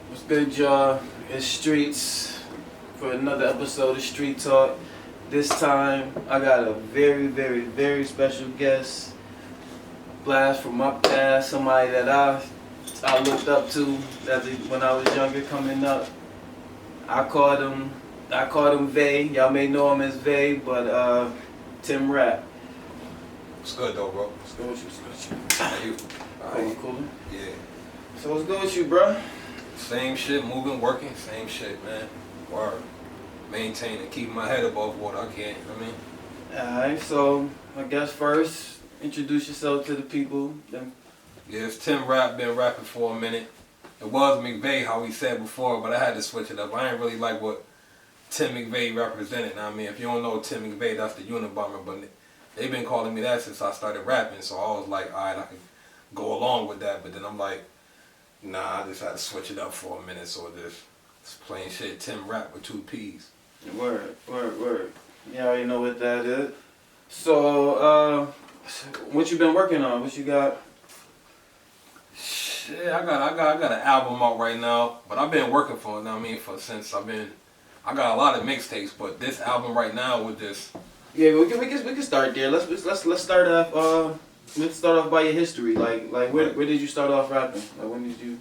What's good, y'all? It's Streets for another episode of Street Talk. This time, I got a very, very, very special guest. Blast from my past, somebody that I looked up to when I was younger, coming up. I called him Vay. Y'all may know him as Vay, but Tim Rapp. What's good though, bro? What's good with you? What's good with you? How you? Cool. Yeah. So what's good with you, bro? Same shit, moving, working, same shit, man. Word. Maintaining, keeping my head above water. I can't, you know what I mean? Alright, so I guess first, introduce yourself to the people. Then. Yeah, it's Tim Rapp, been rapping for a minute. It was McVeigh, how he said before, but I had to switch it up. I ain't really like what Tim McVeigh represented. Now, I mean, if you don't know Tim McVeigh, that's the Unabomber, but they've been calling me that since I started rapping, so I was like, alright, I can go along with that, but then I'm like, nah, I just had to switch it up for a minute, so it's plain shit, Tim Rapp with 2 P's. Word. You already know what that is. So, what you been working on? What you got? Shit, I got an album out right now, but I've been working for it. I mean, I got a lot of mixtapes, but this album right now with this. Yeah, we can start there. Let's start off. Let's start off by your history. Like where did you start off rapping? Like when did you?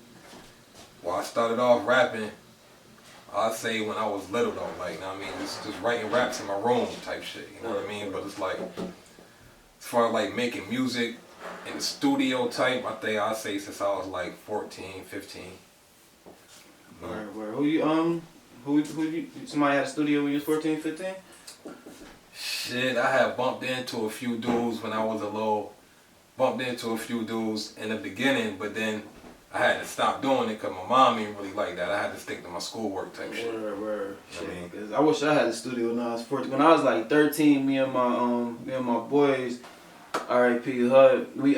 Well, I started off rapping. I'd say when I was little though, like, I mean, just writing raps in my room type shit. You know what I mean? But it's like, as far as like making music in the studio type, I think I'd say since I was like 14, 15. Where? Who you? Somebody had a studio when you was 14, 15? Shit, I had bumped into a few dudes when I was bumped into a few dudes in the beginning, but then I had to stop doing it because my mom ain't really like that. I had to stick to my schoolwork type shit. Word. I mean, I wish I had a studio when I was 14. When I was like 13, me and my boys, R.I.P. HUD, we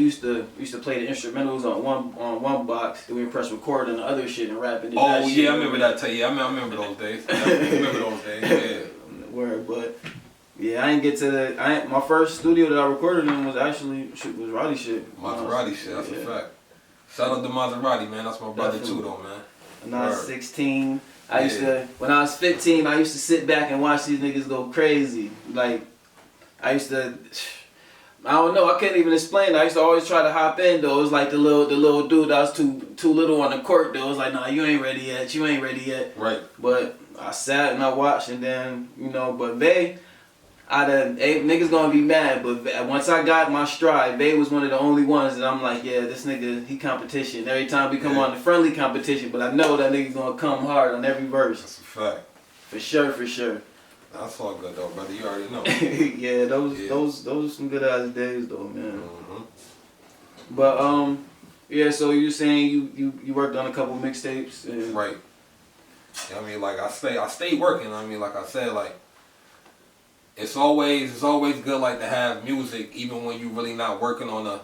used to play the instrumentals on one box. Then we press record on the other shit and rap it. Oh yeah, I remember that. Yeah, I remember those days. I remember those days. Yeah. Word, but. Yeah, I didn't get to my first studio that I recorded in was actually was Roddy shit. Maserati shit, that's a fact. Shout out to Maserati, man. That's my brother too, though, man. When I was 16, when I was 15, I used to sit back and watch these niggas go crazy. Like, I don't know, I can't even explain it. I used to always try to hop in, though. It was like the little dude that was too little on the court, though. It was like, nah, you ain't ready yet. Right. But I sat and I watched, and then, but niggas gonna be mad, but once I got my stride, Vay was one of the only ones that I'm like, yeah, this nigga, he competition. Every time we come on the friendly competition, but I know that nigga gonna come hard on every verse. That's a fact. For sure. That's all good though, brother. You already know. Yeah, those were some good ass days though, man. Mm-hmm. But yeah. So you saying you worked on a couple mixtapes and right. I mean, like I stay working. I mean, like I said, like. It's always good like to have music even when you really not working on an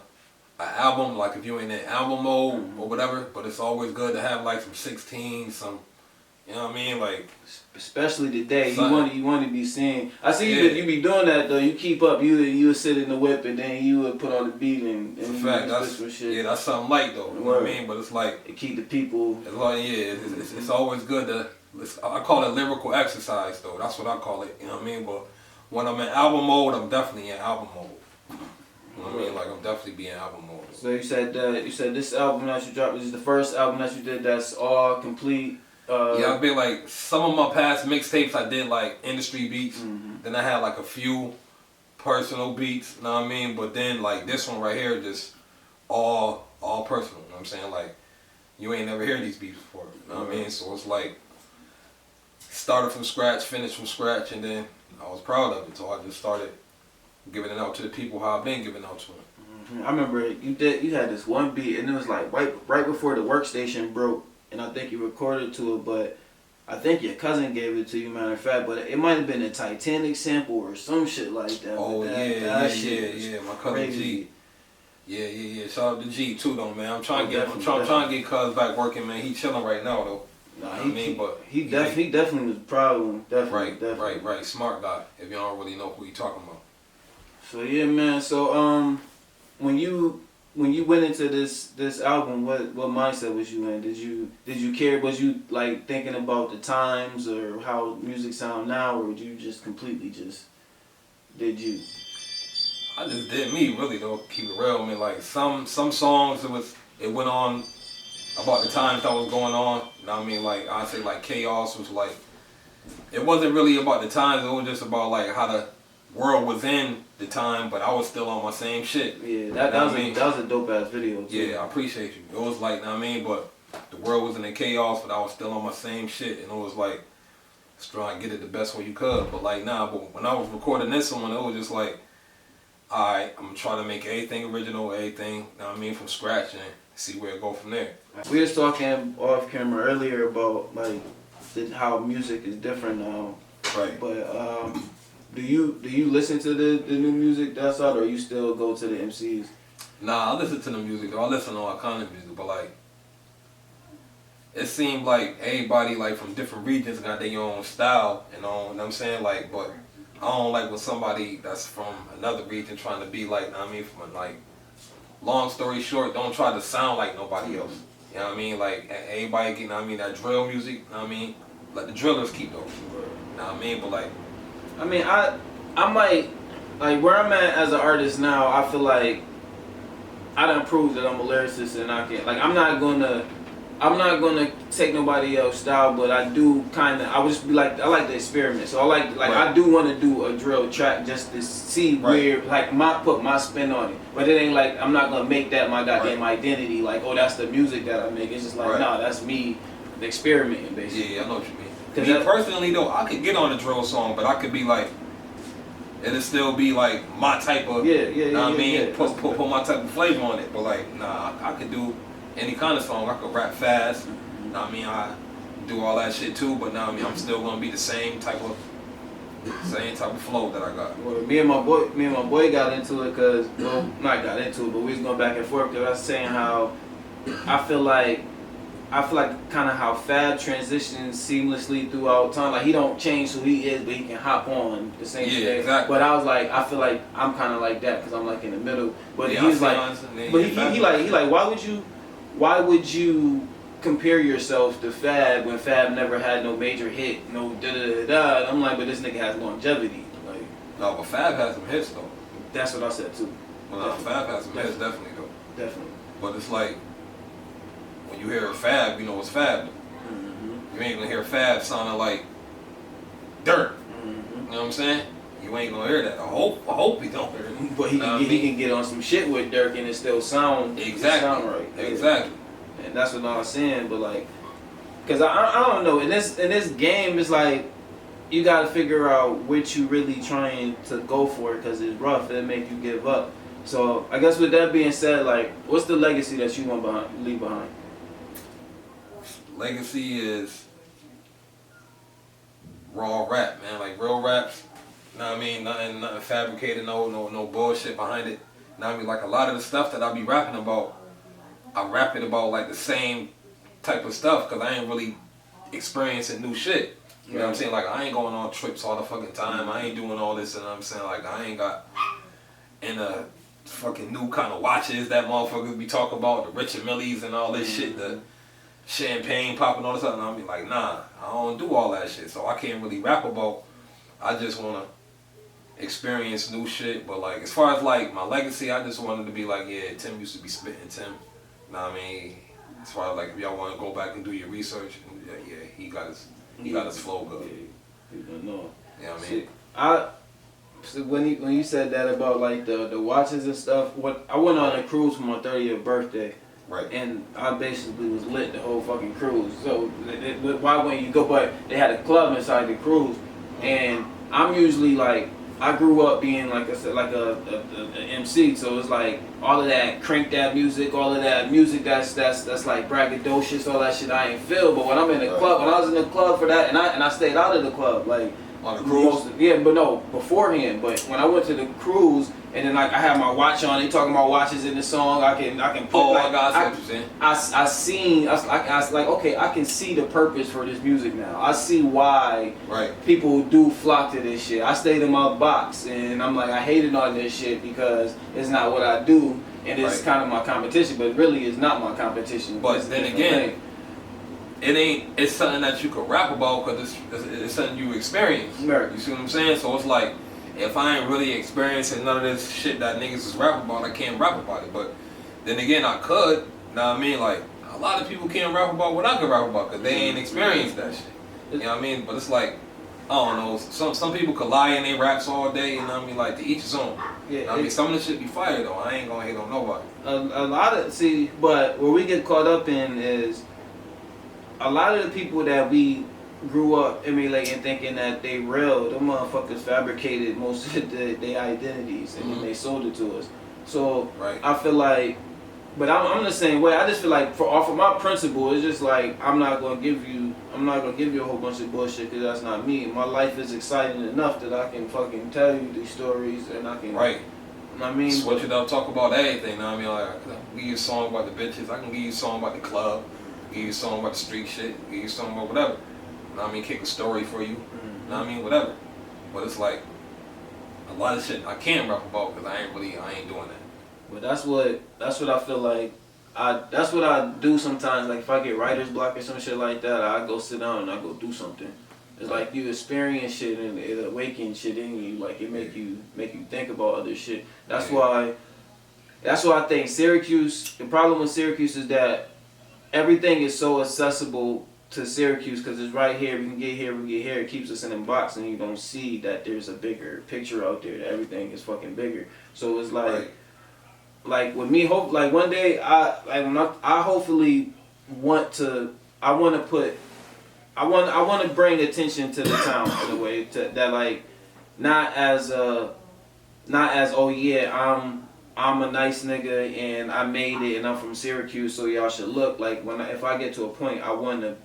album, like if you in an album mode or whatever, but it's always good to have like some 16, some, you know what I mean, like especially today, something. you want to be seen. I see you be doing that though. You keep up, you would sit in the whip and then you would put on the beat and in fact, that's something light though. You know what I mean? But it's like it keep the people. It's like it's always good to. I call it lyrical exercise though. That's what I call it. You know what I mean? But when I'm in album mode, I'm definitely in album mode. You know what I mean? Like, I'm definitely being album mode. So you said this album that you dropped is the first album that you did that's all complete. Yeah, I've been like, some of my past mixtapes I did like industry beats. Mm-hmm. Then I had like a few personal beats, you know what I mean? But then like this one right here, just all personal, you know what I'm saying? Like, you ain't never heard these beats before, you know what I mean? So it's like, started from scratch, finished from scratch, and then I was proud of it, so I just started giving it out to the people how I've been giving out to them. Mm-hmm. I remember you had this one beat, and it was like right before the workstation broke, and I think you recorded to it, but I think your cousin gave it to you, matter of fact, but it might have been a Titanic sample or some shit like that. Oh yeah, my cousin crazy. G. Yeah. Shout out to G too though, man. I'm trying to get cuz back working, man. He chilling right now though. Nah, he definitely was proud of him. Definitely. Right. Smart guy. If you don't really know who you talking about. So yeah, man. So when you when you went into this album, what mindset was you in? Did you care? Was you like thinking about the times or how music sound now, or did you just completely just did you? I just did me, really, though. Keep it real. I mean, like some songs, it went on about the times that was going on. You know what I mean? Like I say, like Chaos was like, it wasn't really about the times. It was just about like how the world was in the time, but I was still on my same shit. Yeah, that was a dope ass video too. Yeah, I appreciate you. It was like, you know what I mean? But the world was in the chaos, but I was still on my same shit, and it was like, just trying to get it the best way you could. But like, nah, but when I was recording this one, it was just like, alright, I'm gonna try to make everything original, everything, you know what I mean, from scratch, and see where it go from there. We was talking off camera earlier about like how music is different now. Right. But do you listen to the new music that's out, or you still go to the MCs? Nah, I listen to the music though. I listen to all kind of music, but like, it seemed like everybody like from different regions got their own style, you know what I'm saying? Like, but I don't like when somebody that's from another region trying to be like, you know what I mean, from like, long story short, don't try to sound like nobody else. You know what I mean? Like, everybody get, you know what I mean, that drill music, you know what I mean? Let the drillers keep those. You know what I mean? But like, I mean, I might, like where I'm at as an artist now, I feel like I done proved that I'm a lyricist and I can, like I'm not gonna take nobody else's style, but I do kinda, I would just be like, I like to experiment. So I like right. I do want to do a drill track just to see right. where, like put my spin on it. But it ain't like, I'm not gonna make that my goddamn right. identity, like, oh that's the music that I make. It's just like, right. nah, that's me experimenting basically. Yeah, I know what you mean. Me personally though, I could get on a drill song, but I could be like, it'll still be like my type of, you know what I mean? Put my type of flavor on it. But like, nah, I could do any kind of song. I could rap fast. You know what I mean? I do all that shit too, but now I mean I'm still gonna be the same type of flow that I got. Well, me and my boy got into it cause not got into it, but we was going back and forth because I was saying how I feel like kind of how Fab transitions seamlessly throughout time. Like he don't change who he is, but he can hop on the same thing. Exactly. But I was like, I feel like I'm kind of like that because I'm like in the middle. But yeah, he's like, but he like, why would you compare yourself to Fab when Fab never had no major hit, no da da da da? And I'm like, but this nigga has longevity. Like, no, but Fab has some hits though. That's what I said too. Well, Fab has some hits, definitely though. Definitely. But it's like, when you hear Fab, you know it's Fab. Mm-hmm. You ain't gonna hear Fab sounding like Dirt. Mm-hmm. You know what I'm saying? You ain't gonna hear that. I hope he don't hear it. But he can get on some shit with Dirk and it still sound right. Exactly. Yeah. And that's what I was saying. But like, cause I don't know. In this game, it's like you gotta figure out which you really trying to go for. Cause it's rough. It'll make you give up. So I guess with that being said, like, what's the legacy that you want to leave behind? Legacy is raw rap, man. Like real raps. You know what I mean? Nothing fabricated, no bullshit behind it. You know what I mean? Like a lot of the stuff that I be rapping about, I rap it about like the same type of stuff because I ain't really experiencing new shit. You know what I'm saying? Like I ain't going on trips all the fucking time. I ain't doing all this, and I'm saying like I ain't got in a fucking new kind of watches that motherfuckers be talking about, the Richard Millies and all this shit, the champagne popping all this stuff, and I'll be like, nah, I don't do all that shit, so I can't really rap about. I just wanna experience new shit, but like as far as like my legacy, I just wanted to be like, yeah, Tim used to be spitting Tim. You know what I mean? As far as like if y'all wanna go back and do your research, yeah, he got his flow good. Yeah, you don't know. You know what I mean? So when you said that about like the watches and stuff, I went on a cruise for my 30th birthday. Right. And I basically was lit the whole fucking cruise. So why wouldn't you go? But they had a club inside the cruise, and I'm usually like, I grew up being like I said, like a MC. So it's like all of that crank that music, all of that music that's like braggadocious, all that shit I ain't feel. But when I'm in the club, when I was in the club for that, and I stayed out of the club like. On the cruise? But no, beforehand. But when I went to the cruise, and then like I had my watch on, they talking about watches in the song. I can put. Oh, like, I see what you're saying. I was like, okay, I can see the purpose for this music now. I see why right. people do flock to this shit. I stayed in my box, and I'm like, I hated on this shit because it's not what I do. and it's kind of my competition, but really it's not my competition. But then again, it's something that you could rap about because it's something you experience. Right. You see what I'm saying? So it's like, if I ain't really experiencing none of this shit that niggas is rapping about, I can't rap about it. But then again, I could. You know what I mean? Like, a lot of people can't rap about what I can rap about because they ain't experienced that shit. You know what I mean? But it's like, I don't know, some people could lie in their raps all day, you know what I mean? Like, to each his own. Yeah, you know I mean, some of this shit be fire though. I ain't gonna hate on nobody. A lot of, but where we get caught up in is a lot of the people that we grew up emulating, thinking that they real, them motherfuckers fabricated most of their identities and then they sold it to us. So I feel like, but I'm the same way. I just feel like off of my principle, it's just like I'm not gonna give you a whole bunch of bullshit because that's not me. My life is exciting enough that I can fucking tell you these stories and I can. You know what I mean? Switch it up, talk about everything. You know what I mean? Like, I can give you a song about the bitches. I can give you a song about the club. Give you a song about the street shit. Give you a song about whatever. You know what I mean? Kick a story for you. You know what I mean? Whatever. But it's like a lot of shit I can't rap about because I ain't doing that. But that's what I feel like. That's what I do sometimes. Like if I get writer's block or some shit like that, I go sit down and I go do something. It's like you experience shit and it awakens shit in you. Like it make you think about other shit. That's why I think Syracuse. The problem with Syracuse is that everything is so accessible to Syracuse because it's right here. We can get here. We get here. It keeps us in a box, and you don't see that there's a bigger picture out there. That everything is fucking bigger. So it's like. Like with me, like one day I hopefully want to bring attention to the town in a way that like not as oh yeah I'm a nice nigga and I made it and I'm from Syracuse so y'all should look like if I get to a point I want to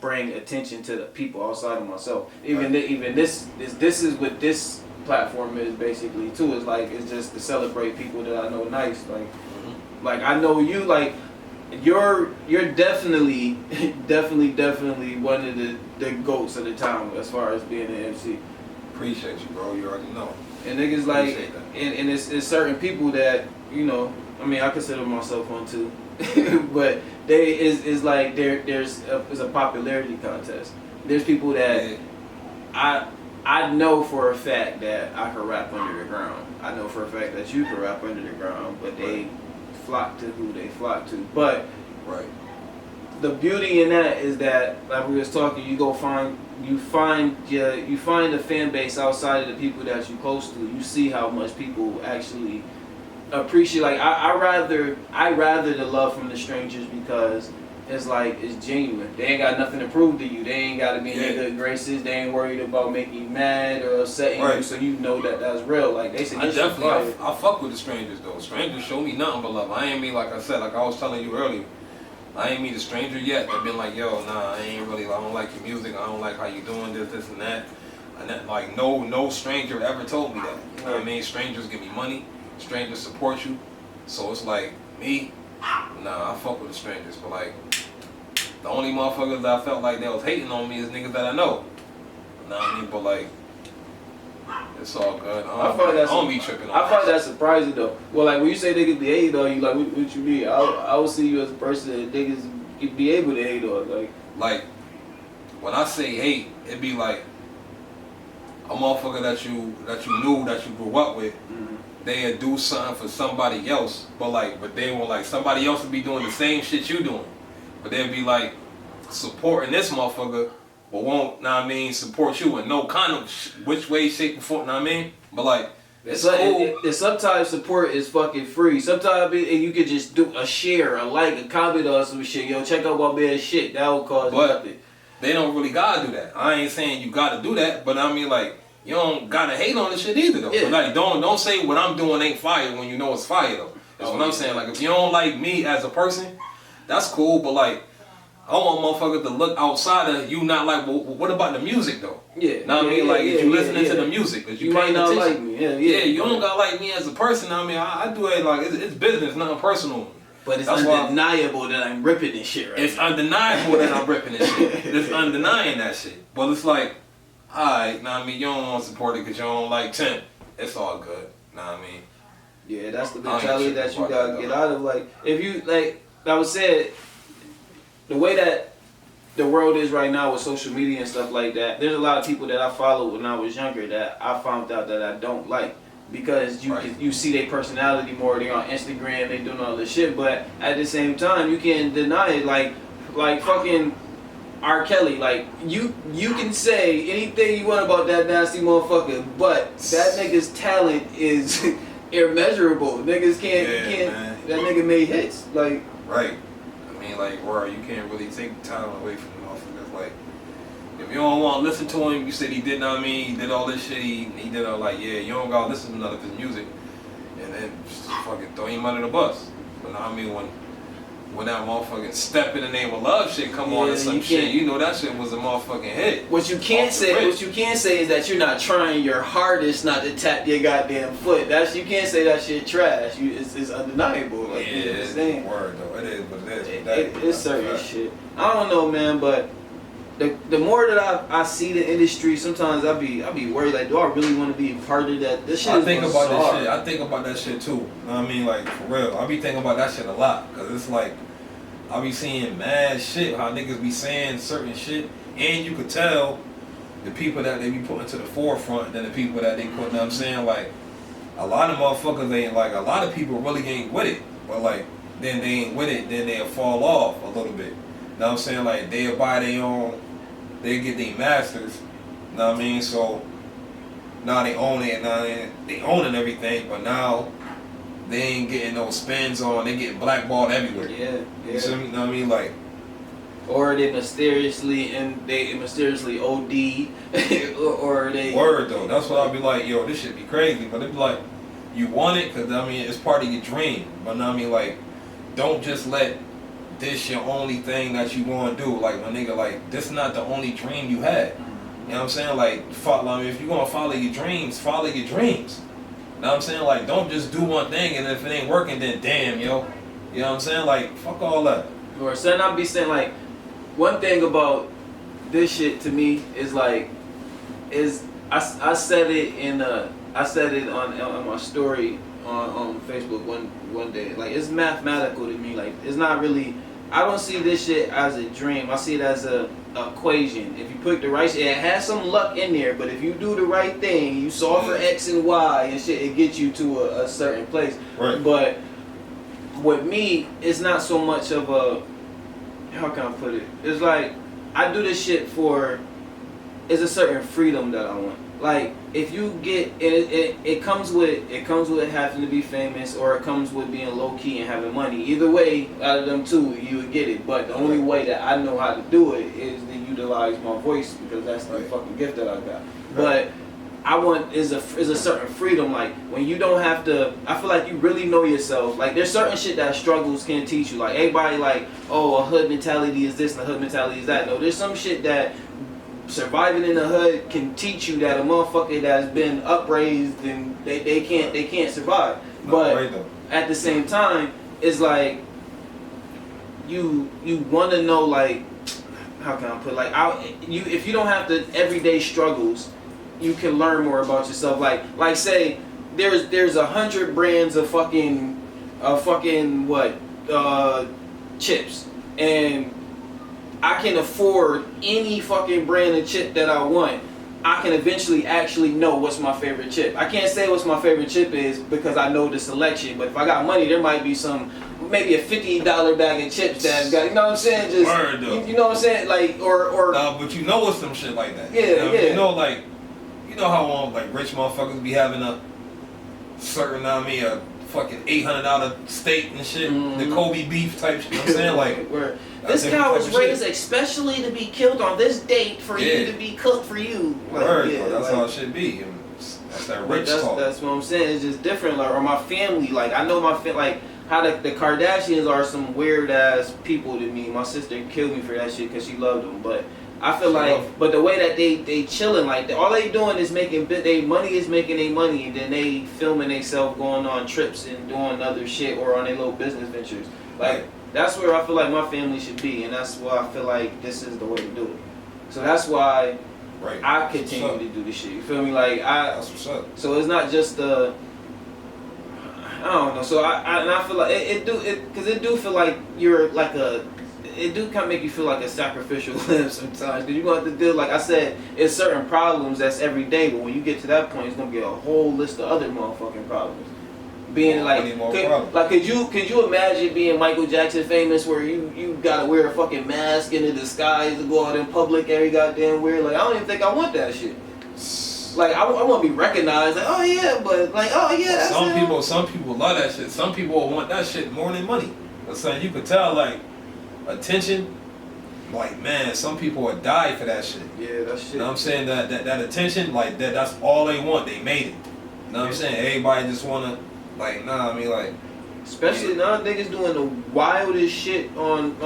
bring attention to the people outside of myself. Even this is what this platform is basically too. It's just to celebrate people that I know nice. Like I know you. Like you're definitely one of the goats of the town as far as being an MC. Appreciate you, bro. You already know. And niggas like and it's certain people that you know. I mean I consider myself one too, but there's a popularity contest. There's people that I know for a fact that I can rap under the ground. I know for a fact that you can rap under the ground, but they flock to who they flock to. But the beauty in that is that, like we was talking, you find a fan base outside of the people that you close to. You see how much people actually appreciate. Like I rather the love from the strangers because. It's genuine. They ain't got nothing to prove to you. They ain't got to be in their good graces. They ain't worried about making you mad or upsetting you, so you know that that's real. Like they say, I fuck with the strangers though. Strangers show me nothing but love. I ain't mean like I said, like I was telling you earlier. I ain't meet a stranger yet. They've been like, yo, nah, I don't like your music. I don't like how you doing this and that. And that, like no stranger ever told me that. You know what I mean? Strangers give me money. Strangers support you. So it's like me. Nah, I fuck with the strangers, but like the only motherfuckers that I felt like they was hating on me is niggas that I know. You know what I mean? But like, it's all good. I don't be tripping on I find that surprising though. Well, like when you say niggas be hating on you, like what you mean? I would see you as a person that niggas be able to hate on. Like when I say hate, it be like a motherfucker that you knew, that you grew up with. They'd do something for somebody else, but they were like somebody else would be doing the same shit you doing, but they'd be like supporting this motherfucker, but won't, know what I mean, support you in no kind of which way, shape, or form, know what I mean? But like, it's cool. Sometimes support is fucking free. Sometimes you could just do a share, a like, a comment on some shit. Yo, check out my man's shit. That will cause nothing. They don't really gotta do that. I ain't saying you gotta do that, but I mean like. You don't gotta hate on this shit either though. Yeah. But like don't say what I'm doing ain't fire when you know it's fire though. That's what I'm saying. Like if you don't like me as a person, that's cool. But like I want motherfuckers to look outside of you, not like, well, what about the music though? Yeah. Know what I mean? Like if you listening to the music, if you might not attention, like me. Yeah. You don't gotta like me as a person. Know what I mean, I do it like it's business, nothing personal. But it's undeniable that I'm ripping this shit right It's undeniable that I'm ripping this shit. It's undenying that shit. But it's like. Alright, know what I mean? You don't want to support it because you don't like Tim. It's all good, know what I mean? Yeah, that's the I ain't mentality that tripping you about gotta that, get though. out of. Like, if you like, I was said, the way that the world is right now with social media and stuff like that, there's a lot of people that I followed when I was younger that I found out that I don't like because you see their personality more. They on Instagram, they doing all this shit, but at the same time, you can't deny it. Like fucking R. Kelly, like you can say anything you want about that nasty motherfucker, but that nigga's talent is immeasurable. Niggas can't. Man. That nigga made hits. Like, Right. I mean, like, where you can't really take time away from the motherfuckers. Like, if you don't want to listen to him, you said he did, know what I mean, he did all this shit, he did all, like, yeah, you don't gotta listen to none of his music, and then just fucking throw him under the bus. But know what I mean, when that motherfucking Step in the Name of Love shit come on and some shit, you know that shit was a motherfucking hit. What you can't say is that you're not trying your hardest not to tap your goddamn foot. You can't say that shit trash. It's undeniable. Like, yeah, it's a word though. It is what it is. It's certain shit. I don't know, man, but the more that I see the industry, sometimes I be worried. Like, do I really want to be a part of that? This shit. I think about that shit. I think about that shit too. You know what I mean? Like, for real. I be thinking about that shit a lot. Cause it's like, I be seeing mad shit, how niggas be saying certain shit. And you could tell the people that they be putting to the forefront than the people that they put, you know what I'm saying? Like, a lot of motherfuckers ain't, like, a lot of people really ain't with it. But, like, then they ain't with it, then they'll fall off a little bit. You know what I'm saying? Like, they'll buy their own, they get their masters. You know what I mean? So, now they own it, now they owning everything, but now they ain't getting no spins on, they getting blackballed everywhere. Yeah. You see me? You know what I mean? Like, or they mysteriously OD, or they. Word though, that's what I'll be like, yo, this shit be crazy, but it be like, you want it, cause I mean, it's part of your dream, but I mean, like, don't just let this your only thing that you want to do. Like, my nigga, like, this not the only dream you had. You know what I'm saying? Like, I mean, if you gonna follow your dreams, follow your dreams. You know what I'm saying? Like, don't just do one thing and if it ain't working, then damn, yo. You know what I'm saying? Like, fuck all that. Or son, I'll be saying, like, one thing about this shit to me is like, I said it on my story on Facebook one day. Like, it's mathematical to me. Like, it's not really. I don't see this shit as a dream. I see it as a equation. If you put the right shit, it has some luck in there, but if you do the right thing, you solve for X and Y and shit, it gets you to a certain place. Right. But with me, it's not so much of a, how can I put it? It's like, I do this shit for, it's a certain freedom that I want. Like, if you get it comes with having to be famous, or it comes with being low key and having money. Either way, out of them two, you would get it. But the only way that I know how to do it is to utilize my voice, because that's the fucking gift that I got. But I want is a certain freedom. Like, when you don't have to, I feel like you really know yourself. Like, there's certain shit that struggles can teach you. Like, everybody like, oh, a hood mentality is this and a hood mentality is that. No, there's some shit that surviving in the hood can teach you that a motherfucker that's been upraised and they can't survive. But at the same time, it's like you want to know, like, how can I put it? Like, if you don't have the everyday struggles, you can learn more about yourself. Like say there's 100 brands of fucking chips, and I can afford any fucking brand of chip that I want. I can eventually actually know what's my favorite chip. I can't say what's my favorite chip is because I know the selection, but if I got money, there might be maybe a $50 bag of chips that's got, you know what I'm saying? Just, you know what I'm saying? Like, or no, but you know it's some shit like that. Yeah. You know, like, you know how like rich motherfuckers be having a certain, a fucking $800 steak and shit, the Kobe beef type shit. You know what I'm saying? Like, this cow was raised especially to be killed on this date for you to be cooked for you. Like, that's how it should be. That's that rich talk. That's what I'm saying. It's just different. Like, or my family. Like, I know like how the Kardashians are some weird ass people to me. My sister killed me for that shit because she loved them. But I feel like, but the way that they chilling, like, all they doing is making their money, and then they filming themselves going on trips and doing other shit, or on their little business ventures. Like, that's where I feel like my family should be, and that's why I feel like this is the way to do it. So that's why I continue to do this shit. You feel me? Like, that's what's up. So it's not just don't know. So I feel like because it do feel like you're like it do kind of make you feel like a sacrificial lamb sometimes, because you're going to have to deal, like I said, it's certain problems that's every day, but when you get to that point, it's going to be a whole list of other motherfucking problems. Being could you imagine being Michael Jackson famous, where you gotta wear a fucking mask in a disguise to go out in public every goddamn weird? Like, I don't even think I want that shit. Like, I want to be recognized. Like, oh yeah, but like, oh yeah. That's some people love that shit. Some people want that shit more than money. But son, you could tell, like, attention. Like, man, some people would die for that shit. Yeah, that shit. You know what I'm saying? That attention, like that's all they want. They made it. You know what I'm saying? Everybody just wanna, like, nah. I mean, like, especially now, niggas doing the wildest shit on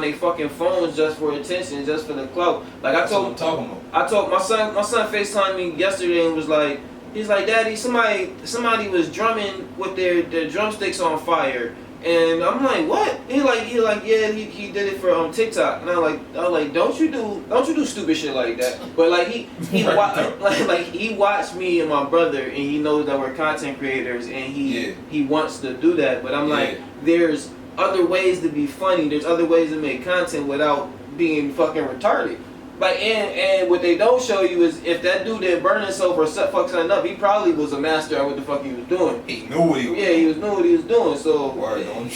their fucking phones just for attention, just for the clout. Like I told my son FaceTimed me yesterday and was like, he's like, Daddy, somebody was drumming with their drumsticks on fire. And I'm like, what? He like, yeah, he did it for TikTok. And I was like, don't you do stupid shit like that. But like he he watched me and my brother, and he knows that we're content creators, and he wants to do that. But I'm like, there's other ways to be funny. There's other ways to make content without being fucking retarded. Like, and what they don't show you is if that dude didn't burn himself or fuck something up, he probably was a master at what the fuck he was doing. He knew what he was doing. Yeah, he knew what he was doing. So word, don't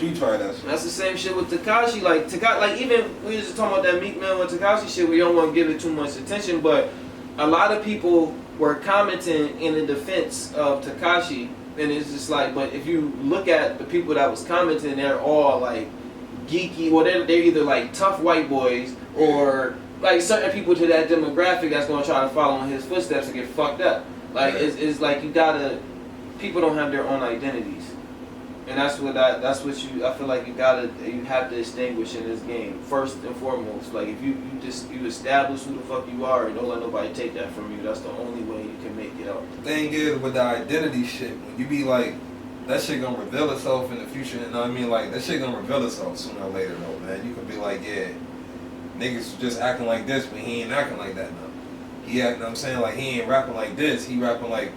you try that shit. That's the same shit with Tekashi. Like even we was just talking about that Meek Mill and Tekashi shit. We don't want to give it too much attention, but a lot of people were commenting in the defense of Tekashi, and it's just like, but if you look at the people that was commenting, they're all like geeky, or they're either like tough white boys, or like certain people to that demographic that's gonna try to follow in his footsteps and get fucked up. Like it's like people don't have their own identities, and I feel like you have to distinguish in this game first and foremost. Like if you establish who the fuck you are, and don't let nobody take that from you. That's the only way you can make it out. The thing is with the identity shit, when you be like, that shit gonna reveal itself in the future, you know what I mean? Like, that shit gonna reveal itself sooner or later, though, man. You could be like, yeah, niggas just acting like this, but he ain't acting like that now. You know what I'm saying? Like, he ain't rapping like this, he rapping like,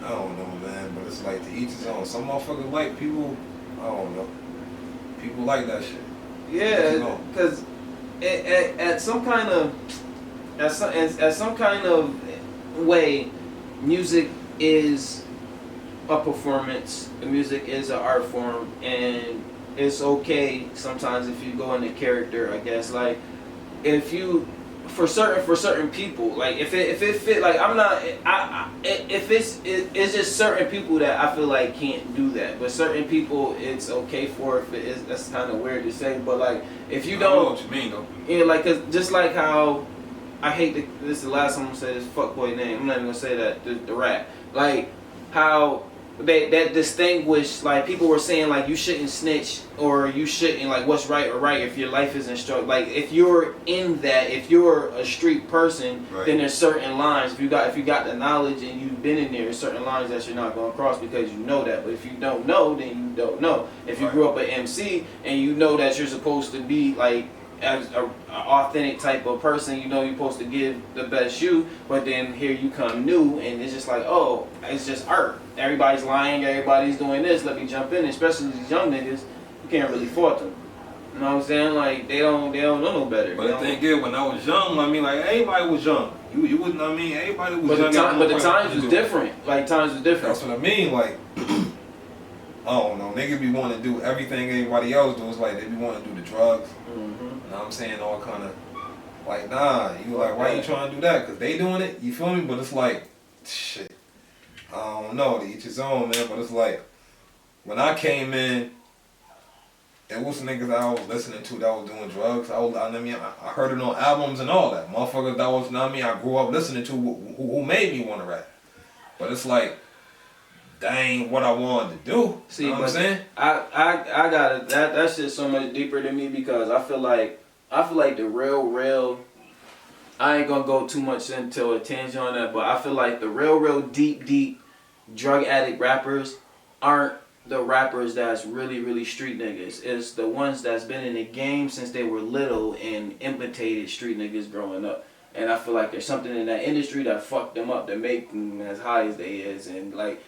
I don't know, man, but it's like to each his own. Some motherfuckers like people, I don't know, people like that shit. Yeah, because at some kind of way, music is a performance. The music is an art form, and it's okay sometimes if you go into character, I guess. Like if you for certain people, like if it fit, like it's just certain people that I feel like can't do that, but certain people it's okay for. If it is, that's kind of weird to say, but like if you don't, I know what you mean though. Yeah, like cause just like how I hate this is the last time I'm gonna say this fuckboy name. I'm not even gonna say that the Rapp. Like how that distinguish, like people were saying like you shouldn't snitch or you shouldn't, like what's right or right if your life isn't struck. Like if you're in that, if you're a street person, right, then there's certain lines. If you got the knowledge and you've been in there, there's certain lines that you're not gonna cross because you know that. But if you don't know, then you don't know. If you grew up an MC and you know that you're supposed to be like as a authentic type of person, you know you're supposed to give the best you, but then here you come new and it's just like, oh, it's just art. Everybody's lying, everybody's doing this, let me jump in. Especially these young niggas, you can't really fault them. You know what I'm saying? Like they don't know no better. But the thing is, when I was young, I mean, like everybody was young. You wouldn't, I mean, everybody was young. But the times was different. Like times was different. That's what I mean. Like I don't know, niggas be wanting to do everything everybody else does. Like they be wanting to do the drugs. Mm-hmm. You know what I'm saying? All kind of like, nah. You like, why you trying to do that? Cause they doing it. You feel me? But it's like, shit. I don't know. To each his own, man. But it's like when I came in, there was niggas that I was listening to that was doing drugs. I heard it on albums and all that. Motherfuckers that was, I grew up listening to who made me want to rap. But it's like, that ain't what I wanted to do. See, you know what I'm saying? I got it. That shit's so much deeper than me because I feel like the real. I ain't gonna go too much into a tangent on that, but I feel like the real deep drug addict rappers aren't the rappers that's really street niggas. It's the ones that's been in the game since they were little and imitated street niggas growing up. And I feel like there's something in that industry that fucked them up, that make them as high as they is, and like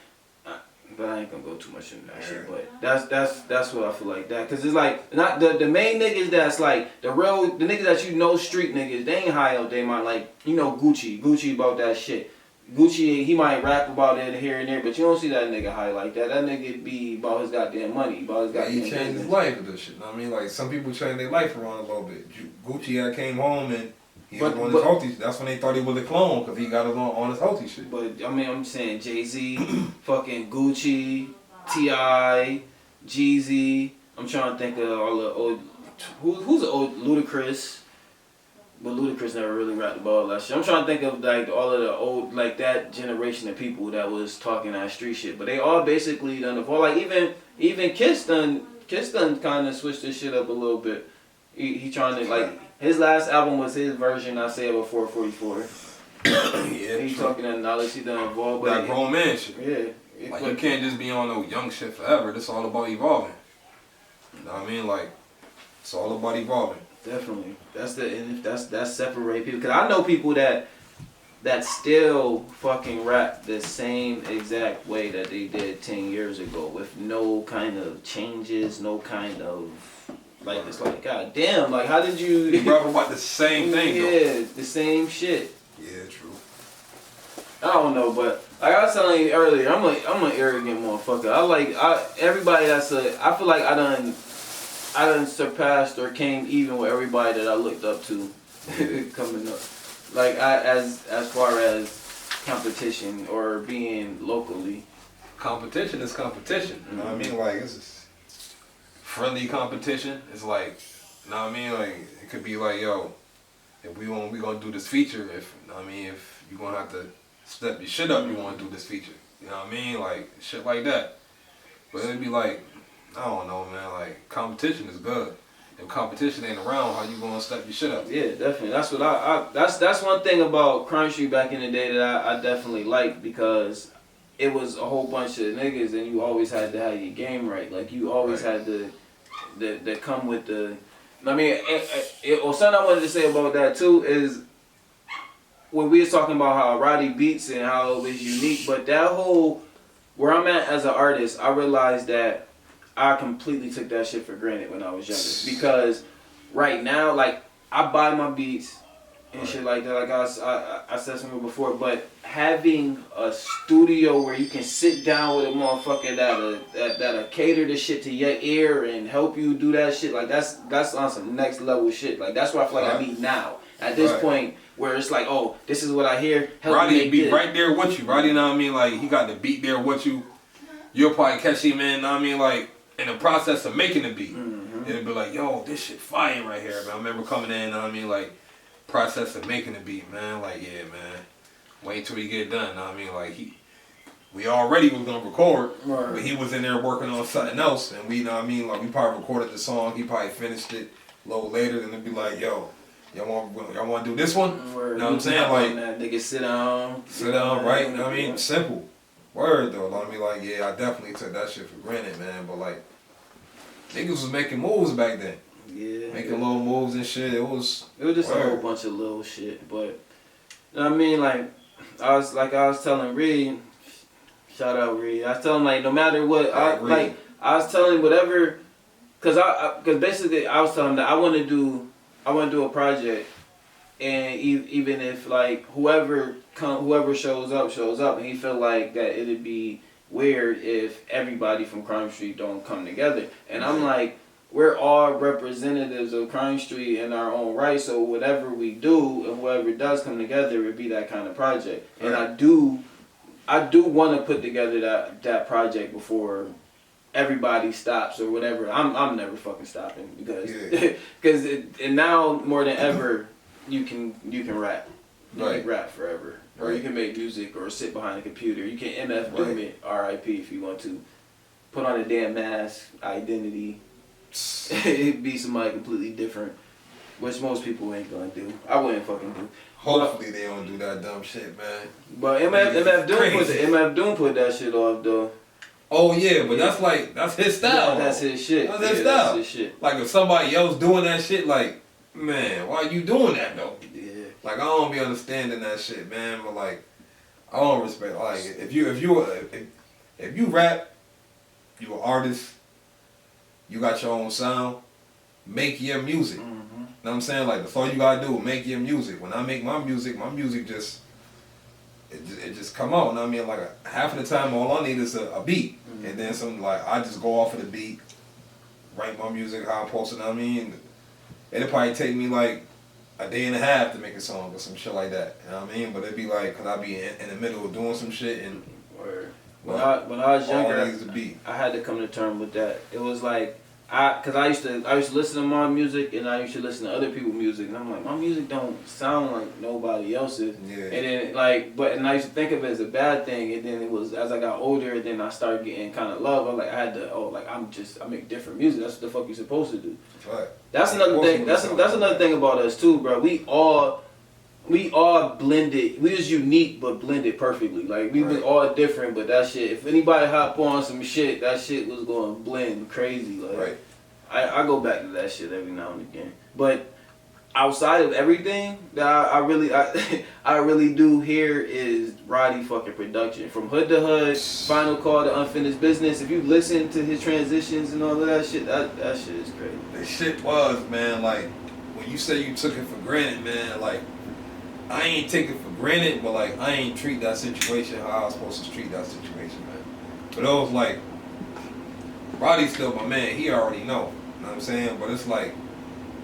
But I ain't gonna go too much into that shit. But that's what I feel like that. Cause it's like not the main niggas that's like the niggas that you know street niggas. They ain't high out their mind. Like you know Gucci about that shit. Gucci, he might rap about it here and there, but you don't see that nigga high like that. That nigga be about his goddamn money, about his goddamn he changed his life with this shit. I mean, like some people change their life around a little bit. Gucci had came home and he was on his healthy. That's when they thought he was a clone because he got on his healthy shit. But I mean, I'm saying Jay-Z, fucking Gucci, T.I., Jeezy. I'm trying to think of all the old. Who's the old Ludacris? But Ludacris never really rapped about all that shit. I'm trying to think of like all of the old, like that generation of people that was talking that street shit. But they all basically done the like even Kiss done kind of switched this shit up a little bit. He trying to like his last album was his version. I say of 444. Yeah, he talking that knowledge he done evolved. That grown man shit. Yeah, like you can't just be on no young shit forever. This all about evolving. You know what I mean? Like it's all about evolving. Definitely. That's separate people. Cause I know people that still fucking rap the same exact way that they did 10 years ago with no kind of changes, no kind of like it's like god damn, like how did you rap about the same thing? Yeah, the same shit. Yeah, true. I don't know, but like I was telling you earlier, I'm an arrogant motherfucker. Everybody I feel like I done surpassed or came even with everybody that I looked up to coming up. Like as far as competition or being locally. Competition is competition. You know what I mean? Like it's just friendly competition. It's like, you know what I mean? Like it could be like, yo, if we gonna do this feature, if you gonna have to step your shit up, you wanna do this feature. You know what I mean? Like shit like that. But it'd be like, I don't know, man. Like competition is good. If competition ain't around, how you gonna step your shit up? Yeah, definitely. That's what that's one thing about Crime Street back in the day that I definitely liked because it was a whole bunch of niggas and you always had to have your game right. Like you always had to come with the. I mean, something I wanted to say about that too is when we was talking about how Roddy beats and how it was unique, but that whole where I'm at as an artist, I realized that I completely took that shit for granted when I was younger. Because right now, like, I buy my beats and shit like that. Like I said something before, but having a studio where you can sit down with a motherfucker that'll cater the shit to your ear and help you do that shit, like that's on some next level shit. Like that's what I feel like I need now. At this point where it's like, oh, this is what I hear. Roddy be right there with you. Roddy, you know what I mean? Like he got the beat there with you. You'll probably catch him, man, you know what I mean? Like in the process of making the beat. Mm-hmm. It'll be like, yo, this shit fire right here, man. I remember coming in, you know what I mean? Like process of making the beat, man. Like, yeah, man. Wait till we get done, you know what I mean? Like we already was gonna record, but he was in there working on something else, and we, you know what I mean? Like we probably recorded the song, he probably finished it a little later, and it'd be like, yo, y'all want to do this one? You know what I'm saying? Like that nigga sit down, right? You know what I mean? Simple. Word though. I mean, like, yeah, I definitely took that shit for granted, man. But like, niggas was making moves back then. Yeah. Making little moves and shit. It was just a whole bunch of little shit. But you know what I mean? Like I was telling Reed, shout out Reed. I was telling like no matter what, I was telling whatever, cause basically I was telling him that I want to do a project, and even if like whoever shows up, and he felt like that it'd be weird if everybody from Crime Street don't come together. And I'm like, we're all representatives of Crime Street in our own right, so whatever we do and whoever does come together, it'd be that kind of project. Right. And I do want to put together that project before everybody stops or whatever. I'm never fucking stopping because and now more than ever you can rap. You can rap forever. Or you can make music or sit behind a computer. You can MF Doom it, R.I.P. if you want to. Put on a damn mask, identity. It'd be somebody completely different, which most people ain't gonna do. I wouldn't fucking do. Hopefully they don't do that dumb shit, man. But MF Doom put that shit off though. Oh yeah, but that's his style. Yeah, that's his shit. That's his style. That's his shit. Like if somebody else doing that shit, like, man, why are you doing that though? Yeah. Like I don't be understanding that shit, man. But like, I don't respect. Like if if you rap, you an artist, you got your own sound, make your music. Mm-hmm. You know what I'm saying? Like, that's all you gotta do, make your music. When I make my music just, it just come out. You know what I mean? Like, half of the time, all I need is a beat. Mm-hmm. And then something like, I just go off of the beat, write my music, how I post it, you know what I mean? It'll probably take me like a day and a half to make a song or some shit like that. You know what I mean? But it'd be like, cause I'd be in the middle of doing some shit and when I was younger, all needs to be. I had to come to terms with that. It was like cause I used to listen to my music and I used to listen to other people's music and I'm like, my music don't sound like nobody else's. Yeah. And then like, and I used to think of it as a bad thing. And then it was as I got older, then I started getting kind of love. I had to, I make different music. That's what the fuck you're supposed to do. Right. That's another thing. That's another thing about us too, bro. We all blended. We was unique, but blended perfectly. Like we was all different, but that shit. If anybody hop on some shit, that shit was going to blend crazy. Like Right. I go back to that shit every now and again. But outside of everything that I really do hear is Roddy fucking production from Hood to Hood, Final Call to Unfinished Business. If you listen to his transitions and all of that shit, that shit is crazy. The shit was, man, like when you say you took it for granted, man, like I ain't take it for granted, but like I ain't treat that situation how I was supposed to treat that situation, man. But it was like Roddy's still my man. He already know. You know what I'm saying? But it's like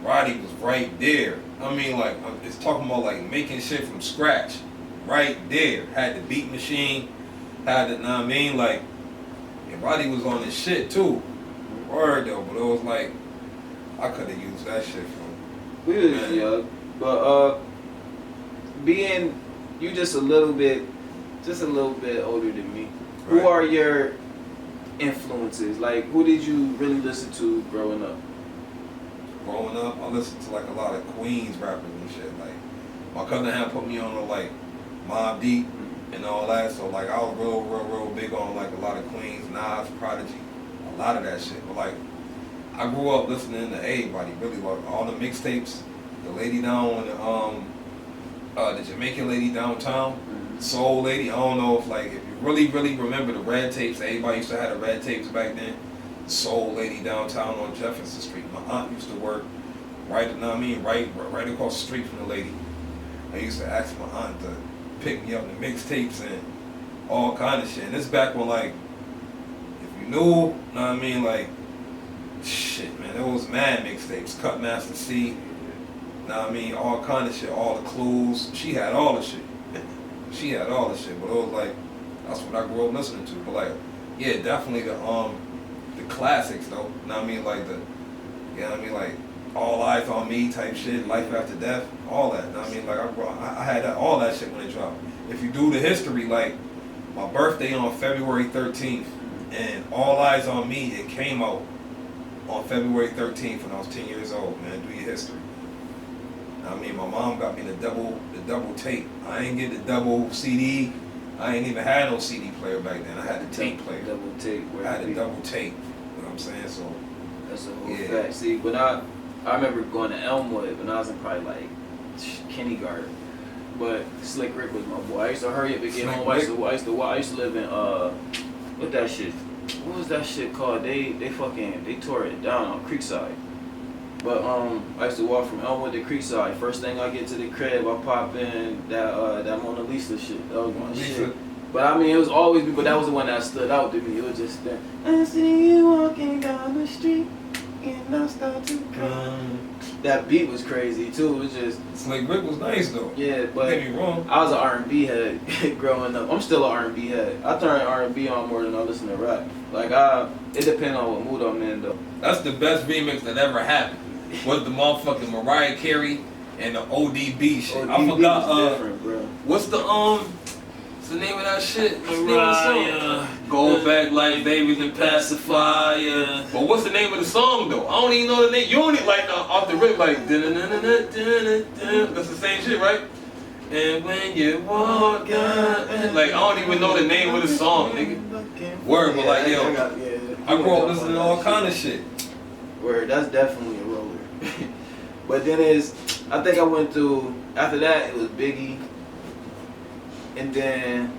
Roddy was right there. I mean, like it's talking about like making shit from scratch, right there. Had the beat machine, had the, you know what I mean? Like, and Roddy was on this shit too. Word though, but it was like I could have used that shit from. We was young, but being you just a little bit older than me. Right. Who are your influences? Like, who did you really listen to growing up? Growing up, I listened to like a lot of Queens rappers and shit. Like, my cousin had put me on to like Mobb Deep and all that. So like, I was real big on like a lot of Queens, Nas, Prodigy, a lot of that shit. But like, I grew up listening to everybody, really, like all the mixtapes, the Lady Down, the Jamaican Lady Downtown, Soul Lady. I don't know if like if you really remember the red tapes. Everybody used to have the red tapes back then. Soul Lady Downtown on Jefferson Street. My aunt used to work right across the street from the lady. I used to ask my aunt to pick me up the mixtapes and all kind of shit. And this back when like, if you knew, know what I mean, like, shit, man, it was mad mixtapes. Cutmaster C, know what I mean, all kind of shit, all the clues. She had all the shit. She had all the shit, but it was like, that's what I grew up listening to. But like, yeah, definitely the classics though. You know what I mean, like you know what I mean, like All Eyes on Me type shit, Life After Death, all that. You know what I mean, like I had all that shit when it dropped. If you do the history, like my birthday on February 13th, and All Eyes on Me, it came out on February 13th when I was 10 years old. Man, do your history. I mean, my mom got me the double tape. I ain't get the double CD. I ain't even had no CD player back then. I had the tape player. Double tape. I had a double tape. You know what I'm saying? So that's a whole fact. See, when I remember going to Elmwood when I was in probably like kindergarten. But Slick Rick was my boy. I used to hurry up and get home. I used to live in what that shit? What was that shit called? They tore it down on Creekside. But I used to walk from Elmwood to Creekside. First thing I get to the crib, I pop in that Mona Lisa shit. That was my shit. But I mean, it was always, but that was the one that stood out to me. It was just that I see you walking down the street and I start to cry. That beat was crazy too. It was just Slick Rick was nice though. Yeah, but don't get me wrong. I was an R&B head growing up. I'm still an R&B head. I turn R&B on more than I listen to rap. Like it depends on what mood I'm in though. That's the best remix that ever happened. Was the motherfucking Mariah Carey and the ODB shit. I forgot. Different, bro. What's the name of that shit? What's the name of the song? Go back like babies and pacifier. But what's the name of the song though? I don't even know the name. You don't even like off the rip like that's the same shit, right? And when you walk out, like I don't even know the name of the song, nigga. Word, but like yo, I grew up listening to all kind of shit. Word, that's definitely a roller. But then I think I went through, after that it was Biggie, and then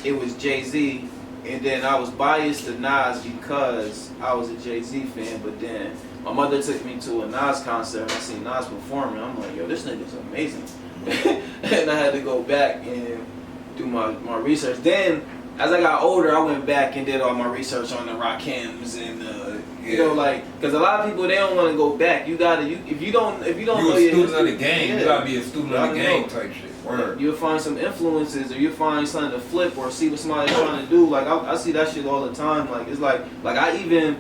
it was Jay-Z, And then I was biased to Nas because I was a Jay-Z fan, but then my mother took me to a Nas concert and I seen Nas performing. I'm like, yo, this nigga's amazing. And I had to go back and do my research. Then, as I got older, I went back and did all my research on the Rakims and you know, like, because a lot of people, they don't want to go back. You gotta, if you don't know a student of the game. You gotta be a student of the game type shit. Word. You'll find some influences, or you'll find something to flip, or see what somebody's trying to do. Like I see that shit all the time. Like it's like I even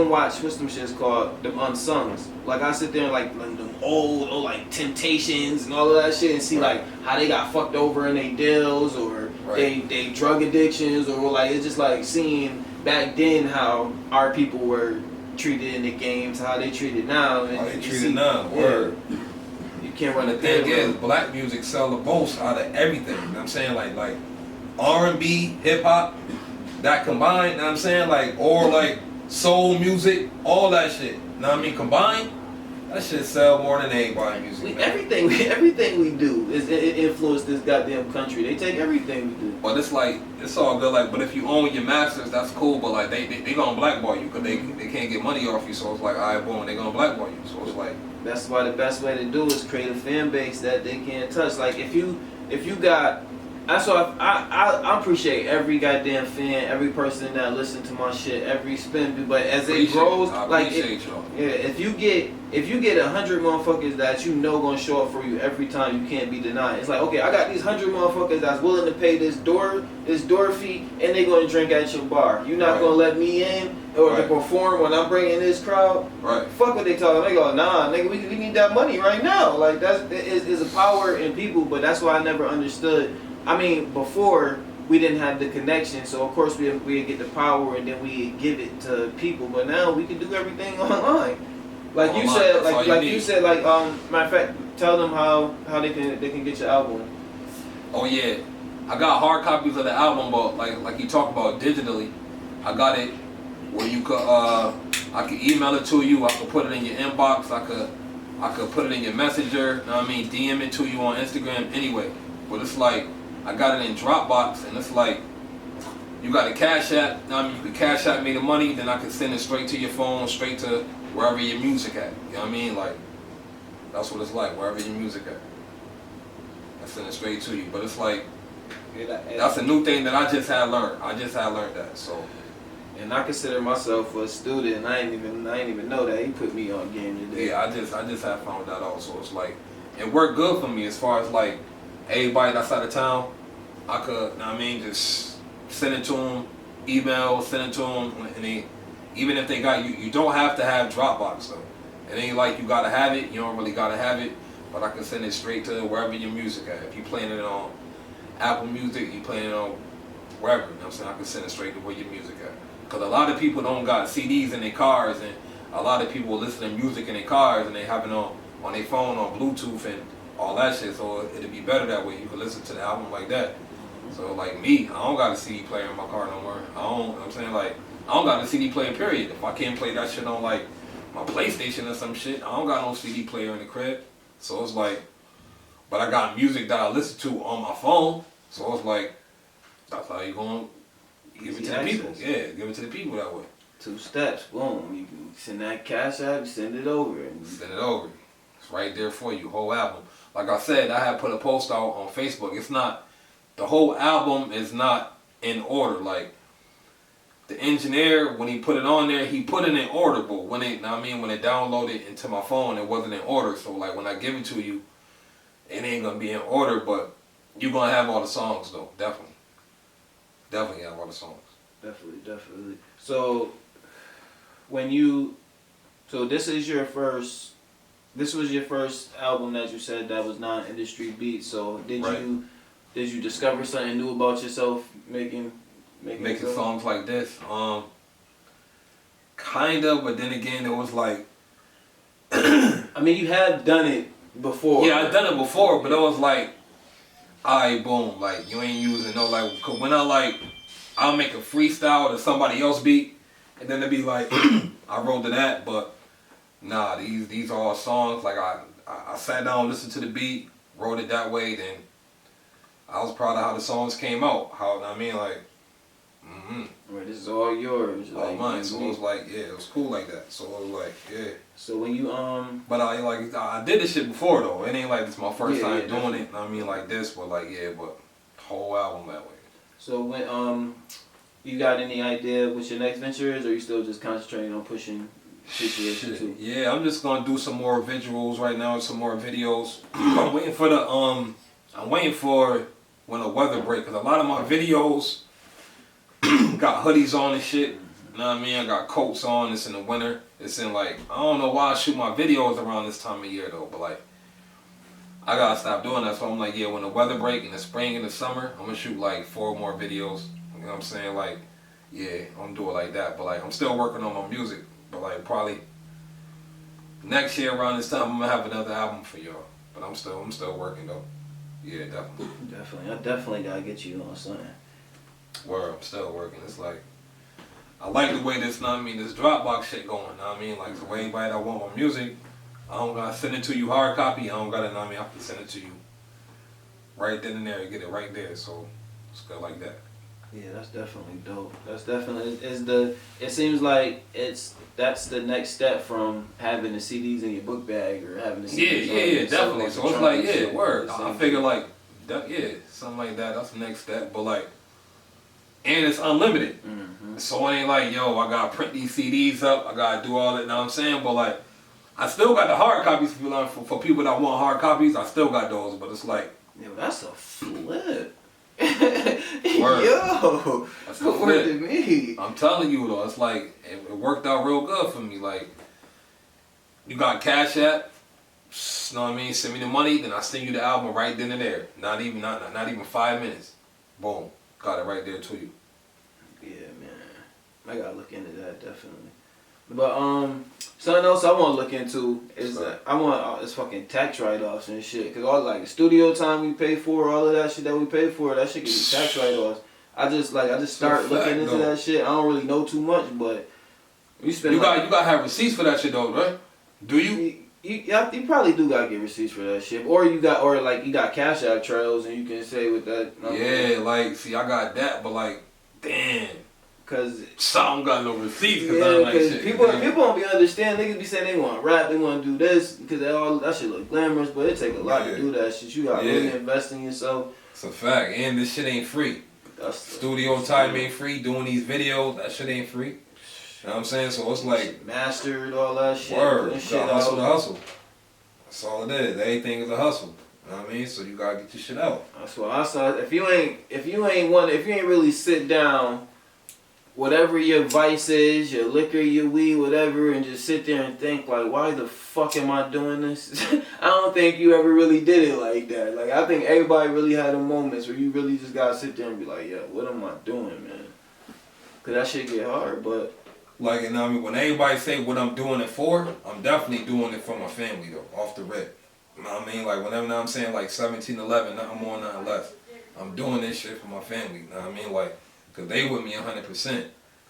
watch what's them shits called, them Unsungs. Like I sit there and like them old like Temptations and all of that shit, and see like how they got fucked over in their deals, or they drug addictions, or like it's just like seeing back then how our people were treated in the games, how they treated now. And how they treated now. Word. You can't run the thing is, black music sell the most out of everything. You know what I'm saying? Like R&B, hip hop, that combined, you know what I'm saying? Like, or like soul music, all that shit. You know what I mean? Combined, that shit sell more than anybody music. Everything we do is it influence this goddamn country. They take everything we do. But it's like, it's all good. Like, but if you own your masters, that's cool. But like, they gonna blackball you because they can't get money off you. So it's like, alright, boom, they gonna blackball you. So it's like. That's why the best way to do is create a fan base that they can't touch. Like if you got, that's why I appreciate every goddamn fan, every person that listens to my shit, every spin. But as it grows, like if you get 100 motherfuckers that you know gonna show up for you every time, you can't be denied. It's like, okay, I got these 100 motherfuckers that's willing to pay this door fee, and they gonna drink at your bar. You not gonna let me in or to perform when I'm bringing this crowd? Right. Fuck what they talking. They go, nah, nigga, we need that money right now. Like that's is a power in people, but that's why I never understood. I mean, before we didn't have the connection, so of course we get the power and then we give it to people. But now we can do everything online. Like online, you said, matter of fact, tell them how they can get your album. Oh yeah, I got hard copies of the album, but like you talk about digitally, I got it where you could I could email it to you, I could put it in your inbox, I could put it in your messenger, you know what I mean, DM it to you on Instagram anyway. But it's like I got it in Dropbox, and it's like you got a Cash App. You know what I mean, you could Cash App me the money, then I could send it straight to your phone, straight to wherever your music at. You know what I mean? Like that's what it's like, wherever your music at. I send it straight to you. But it's like that's a new thing that I just had learned. I just had learned that. So. And I consider myself a student, and I ain't even know that. He put me on game today. Yeah, I just have found that out. So it's like it worked good for me as far as like everybody that's out of town. I could, you know what I mean, just send it to them, email, send it to them, and even if they got you don't have to have Dropbox though. It ain't like you gotta have it. You don't really gotta have it, but I can send it straight to wherever your music at. If you playing it on Apple Music, you playing it on wherever. You know what I'm saying? I can send it straight to where your music at. Because a lot of people don't got CDs in their cars, and a lot of people listen to music in their cars, and they have it on their phone, on Bluetooth, and all that shit. So it'd be better that way. You can listen to the album like that. So like me, I don't got a CD player in my car no more. I don't, you know what I'm saying? Like, I don't got a CD player, period. If I can't play that shit on like my PlayStation or some shit, I don't got no CD player in the crib. So it's like, but I got music that I listen to on my phone. So it's like, that's how you gonna give it to the people. Yeah, give it to the people that way. 2 steps, boom. You can send that Cash App, you send it over. Send it over. It's right there for you, whole album. Like I said, I had put a post out on Facebook. It's not, the whole album is not in order. Like, the engineer, when he put it on there, he put it in when it downloaded into my phone, it wasn't in order. So like when I give it to you, it ain't gonna be in order, but you're gonna have all the songs though, definitely. Definitely have all the songs. Definitely. So this was your first album that you said that was not industry beat. So did you discover something new about yourself making songs like this? Kind of, but then again, it was like. I mean, you have done it before. Yeah, I've done it before, but it was like, alright, boom, like you ain't using no like. Cause when I'll make a freestyle to somebody else beat, and then it'd be like, I wrote to that, but nah, these are all songs. Like I sat down, listened to the beat, wrote it that way. Then I was proud of how the songs came out. How I mean, like. Right, this is all yours. All Like, mine. So it was like, yeah, it was cool like that. So it was like, yeah. So when you But I did this shit before though. It ain't like this my first time doing definitely. it. I mean like this, but like but whole album that way. So when you got any idea what your next venture is, or you still just concentrating on pushing Situation too? Yeah, I'm just gonna do some more visuals right now, some more videos. I'm waiting for when the weather break, cause a lot of my videos got hoodies on and shit. You know what I mean? I got coats on. It's in the winter. It's in like, I don't know why I shoot my videos around this time of year though, but like I gotta stop doing that. So I'm like, yeah, when the weather break in the spring and the summer, I'm gonna shoot like 4 more videos. You know what I'm saying? Like, yeah, I'm gonna do it like that. But like, I'm still working on my music. But like, probably next year around this time, I'm gonna have another album for y'all. But I'm still working though. Yeah, definitely. Definitely, I definitely gotta get you on something. Where I'm still working. It's like, I like the way this, know what I mean, this Dropbox shit going, know what I mean? Like, the way anybody that want my music, I don't gotta send it to you hard copy, I don't gotta, know what I mean, I can send it to you right then and there, and get it right there, so it's good like that. Yeah, that's definitely dope. That's definitely, it seems like that's the next step from having the CDs in your book bag or having the CDs Yeah, definitely. So it's like, yeah, word. I figure like, yeah, something like that, that's the next step, but like, and it's unlimited. Mm-hmm. So it ain't like, yo, I gotta print these CDs up, I gotta do all that, know what I'm saying? But like, I still got the hard copies for people that want hard copies, I still got those, but it's like, yo, that's a flip. Word. Yo, that's what word to me. I'm telling you though, it's like, it worked out real good for me. Like, you got Cash App, know what I mean? Send me the money, then I send you the album right then and there. Not even 5 minutes. Boom. Got it right there to you. Yeah, man. I gotta look into that definitely. But something else I want to look into is that I want all this fucking tax write-offs and shit. Cause all like the studio time we pay for, all of that shit that we pay for, that shit get tax write-offs. I just start looking into that shit. I don't really know too much, but you spend. You gotta have receipts for that shit though, right? Do you? You probably do gotta get receipts for that shit, or you got Cash App trails and you can say with that. Yeah, like see, I got that, but like, damn. Cause some got no receipts. Cause people don't be understand. Niggas be saying they want rap, they want to do this because that shit look glamorous, but it take a lot to do that shit. You got to really invest in yourself. It's a fact, and this shit ain't free. Studio time ain't free. Doing these videos, that shit ain't free. You know what I'm saying? So it's like mastered all that shit. Word, you gotta hustle the hustle. That's all it is. Everything is a hustle. You know what I mean? So you gotta get your shit out. That's what I saw. If you ain't really sit down. Whatever your vice is, your liquor, your weed, whatever, and just sit there and think like, why the fuck am I doing this? I don't think you ever really did it like that. Like, I think everybody really had them moments where you really just gotta sit there and be like, yo, what am I doing, man? Cause that shit get hard, but. Like, you know what I mean? When everybody say what I'm doing it for, I'm definitely doing it for my family though, off the rip. You know what I mean? Like, whenever I'm saying like 17, 11, nothing more, nothing less. I'm doing this shit for my family, you know what I mean? Like, cause they with me 100%.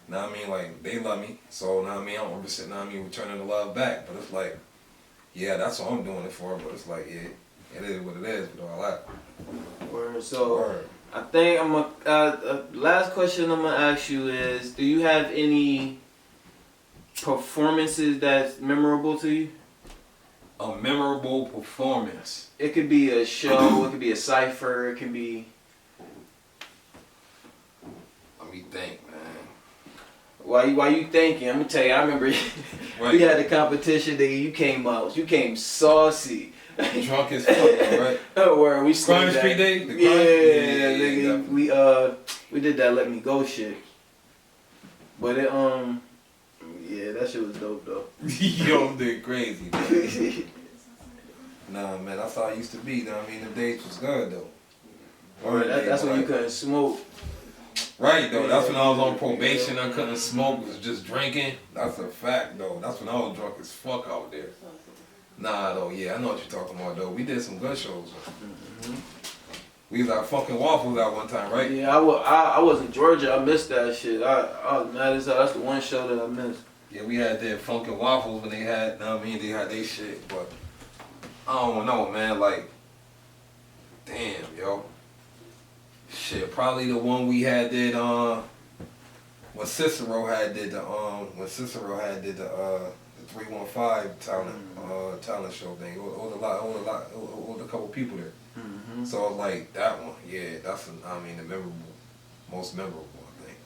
Know what I mean? Like, they love me. So, know what I mean? I'm know what I mean? Returning the love back. But it's like, yeah, that's what I'm doing it for. But it's like, yeah, it is what it is with all that. Word. So, I think last question I'm going to ask you is, do you have any performances that's memorable to you? A memorable performance? It could be a show, it could be a cipher, it could be... Let me think. Why you thinking? I'm gonna tell you. I remember we had a competition. Nigga, you came saucy. Drunk as fuck, right? Where we Crime Street Day? Yeah, nigga. We did that Let Me Go shit. But it yeah, that shit was dope though. Yo, did crazy, man. Nah, man, that's how I used to be. Though. I mean, the dates was good though. That's when you couldn't smoke. Right though, that's when I was on probation, I couldn't smoke, was just drinking. That's a fact though, that's when I was drunk as fuck out there. Nah though, yeah, I know what you're talking about though. We did some good shows. Mm-hmm. We was at Funkin' Waffles at one time, right? Yeah, I was in Georgia, I missed that shit. I was mad as hell, that's the one show that I missed. Yeah, we had that Funkin' Waffles when they had, I mean, they had their shit, but I don't know, man, like, damn, yo. Shit, probably the one we had that, when Cicero had did the 315 talent show thing. It was a couple people there. Mm-hmm. So I was like, that one, yeah, that's the most memorable I think.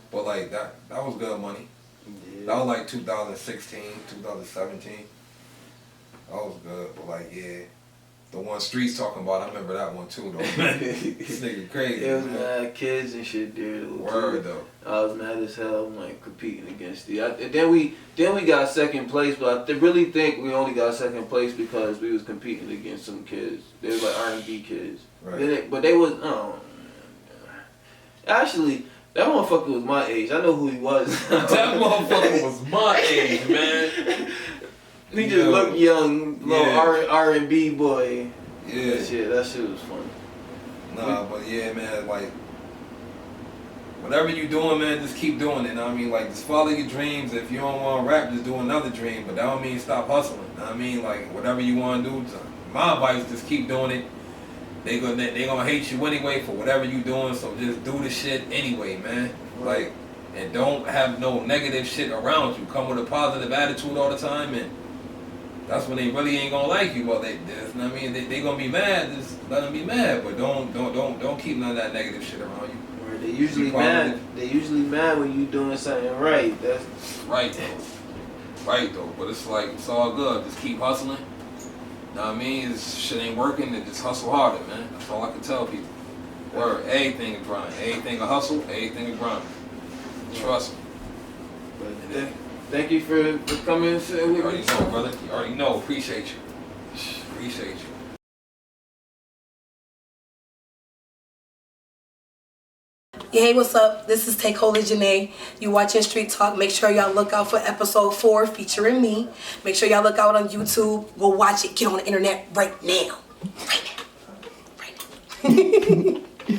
But like that was good money. Yeah. That was like 2016, 2017. That was good, but like yeah. The one Streets talking about, I remember that one too though. This nigga crazy. It was man. mad kids and shit there. Word though. I was mad as hell. I'm like competing against the. Then we got second place, but I really think we only got second place because we was competing against some kids. They was like R&B kids. Right. But they was actually that motherfucker was my age. I know who he was. That motherfucker was my age, man. He just looked young, little yeah. R&B boy. Yeah. That shit was fun. Nah, but yeah, man, like, whatever you doing, man, just keep doing it. I mean, like, just follow your dreams. If you don't want to rap, just do another dream. But that don't mean stop hustling. I mean, like, whatever you want to do, my advice, just keep doing it. They gonna hate you anyway for whatever you doing, so just do the shit anyway, man. Like, and don't have no negative shit around you. Come with a positive attitude all the time, and that's when they really ain't gonna like you. Well, they gonna be mad. Just let them be mad, but don't keep none of that negative shit around you. Right, they usually mad. They usually mad when you doing something right. That's right though. Right though, but it's like it's all good. Just keep hustling. Know what I mean? This shit ain't working, then just hustle harder, man. That's all I can tell people. Word, everything is grind. Everything a hustle, everything a grind. Trust me. But thank you for coming and sitting with me. You already know, brother. You already know. Appreciate you. Appreciate you. Hey, what's up? This is Takeover Janae. You watching Street Talk. Make sure y'all look out for episode 4 featuring me. Make sure y'all look out on YouTube. Go watch it. Get on the internet right now. Right now. Right now.